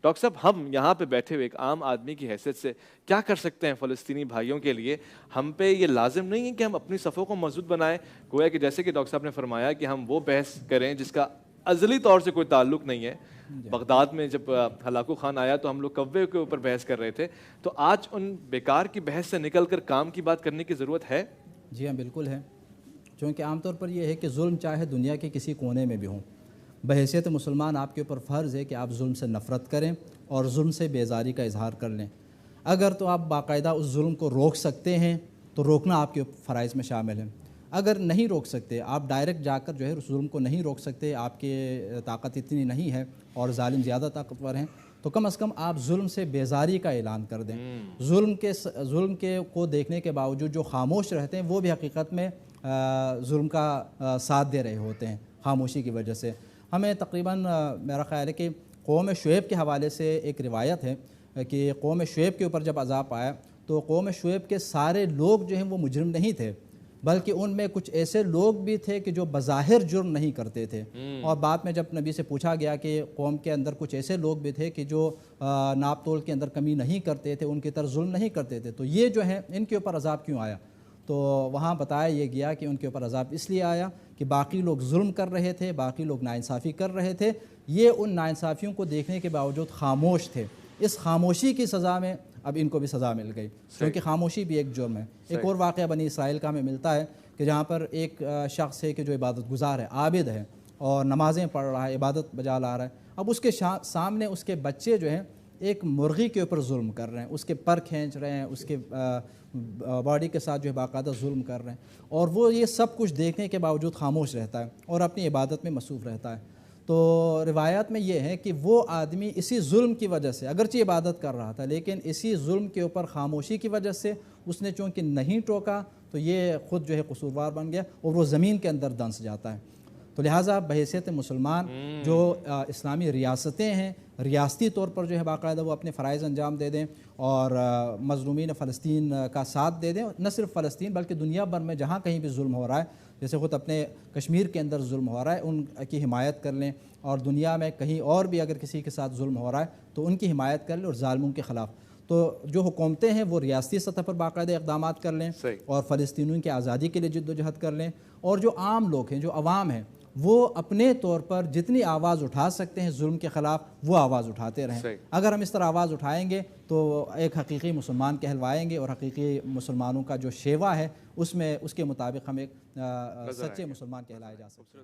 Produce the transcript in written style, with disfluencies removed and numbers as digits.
Doctor صاحب ہم یہاں پہ بیٹھے ہوئے ایک عام آدمی کی حیثیت سے کیا کر سکتے ہیں فلسطینی بھائیوں کے لیے؟ ہم پہ یہ لازم نہیں ہے کہ ہم اپنی صفوں کو مضبوط بنائیں، گویا کہ جیسے کہ ڈاکٹر صاحب نے فرمایا کہ ہم وہ بحث کریں جس کا ازلی طور سے کوئی تعلق نہیں ہے. بغداد میں جب ہلاکو خان آیا تو ہم لوگ کوے کے اوپر بحث کر رہے تھے، تو آج ان بیکار کی بحث سے نکل کر کام کی بات کرنے کی ضرورت ہے. جی ہاں بالکل ہے، چونکہ عام طور پر یہ ہے کہ ظلم چاہے دنیا کے کسی کونے میں بھی ہوں، بحیثیت مسلمان آپ کے اوپر فرض ہے کہ آپ ظلم سے نفرت کریں اور ظلم سے بیزاری کا اظہار کر لیں. اگر تو آپ باقاعدہ اس ظلم کو روک سکتے ہیں تو روکنا آپ کے فرائض میں شامل ہے. اگر نہیں روک سکتے، آپ ڈائریکٹ جا کر جو ہے اس ظلم کو نہیں روک سکتے، آپ کے طاقت اتنی نہیں ہے اور ظالم زیادہ طاقتور ہیں، تو کم از کم آپ ظلم سے بیزاری کا اعلان کر دیں. ظلم کے کو دیکھنے کے باوجود جو خاموش رہتے ہیں وہ بھی حقیقت میں ظلم کا ساتھ دے رہے ہوتے ہیں خاموشی کی وجہ سے. ہمیں تقریباً میرا خیال ہے کہ قوم شعیب کے حوالے سے ایک روایت ہے کہ قوم شعیب کے اوپر جب عذاب آیا تو قوم شعیب کے سارے لوگ جو ہیں وہ مجرم نہیں تھے، بلکہ ان میں کچھ ایسے لوگ بھی تھے کہ جو بظاہر جرم نہیں کرتے تھے. اور بعد میں جب نبی سے پوچھا گیا کہ قوم کے اندر کچھ ایسے لوگ بھی تھے کہ جو ناپ تول کے اندر کمی نہیں کرتے تھے، ان کی طرف ظلم نہیں کرتے تھے، تو یہ جو ہیں ان کے اوپر عذاب کیوں آیا؟ تو وہاں بتایا یہ گیا کہ ان کے اوپر عذاب اس لیے آیا کہ باقی لوگ ظلم کر رہے تھے، باقی لوگ ناانصافی کر رہے تھے، یہ ان ناانصافیوں کو دیکھنے کے باوجود خاموش تھے. اس خاموشی کی سزا میں اب ان کو بھی سزا مل گئی، کیونکہ خاموشی بھی ایک جرم ہے. ایک اور واقعہ بنی اسرائیل کا ہمیں ملتا ہے کہ جہاں پر ایک شخص ہے کہ جو عبادت گزار ہے، عابد ہے اور نمازیں پڑھ رہا ہے، عبادت بجا لا رہا ہے. اب اس کے سامنے اس کے بچے جو ہیں ایک مرغی کے اوپر ظلم کر رہے ہیں، اس کے پر کھینچ رہے ہیں، اس کے باڈی کے ساتھ جو ہے باقاعدہ ظلم کر رہے ہیں، اور وہ یہ سب کچھ دیکھنے کے باوجود خاموش رہتا ہے اور اپنی عبادت میں مصروف رہتا ہے. تو روایات میں یہ ہے کہ وہ آدمی اسی ظلم کی وجہ سے اگرچہ عبادت کر رہا تھا، لیکن اسی ظلم کے اوپر خاموشی کی وجہ سے اس نے چونکہ نہیں ٹوکا تو یہ خود جو ہے قصوروار بن گیا اور وہ زمین کے اندر دنس جاتا ہے. تو لہٰذا بحیثیت مسلمان جو اسلامی ریاستیں ہیں، ریاستی طور پر جو ہے باقاعدہ وہ اپنے فرائض انجام دے دیں اور مظلومین فلسطین کا ساتھ دے دیں. نہ صرف فلسطین بلکہ دنیا بھر میں جہاں کہیں بھی ظلم ہو رہا ہے، جیسے خود اپنے کشمیر کے اندر ظلم ہو رہا ہے، ان کی حمایت کر لیں، اور دنیا میں کہیں اور بھی اگر کسی کے ساتھ ظلم ہو رہا ہے تو ان کی حمایت کر لیں اور ظالموں کے خلاف. تو جو حکومتیں ہیں وہ ریاستی سطح پر باقاعدہ اقدامات کر لیں اور فلسطینیوں کی آزادی کے لیے جد و جہد کر لیں، اور جو عام لوگ ہیں، جو عوام ہیں، وہ اپنے طور پر جتنی آواز اٹھا سکتے ہیں ظلم کے خلاف وہ آواز اٹھاتے رہیں. اگر ہم اس طرح آواز اٹھائیں گے تو ایک حقیقی مسلمان کہلوائیں گے، اور حقیقی مسلمانوں کا جو شیوا ہے اس میں اس کے مطابق ہم ایک سچے مسلمان کہلائے جا سکتے ہیں.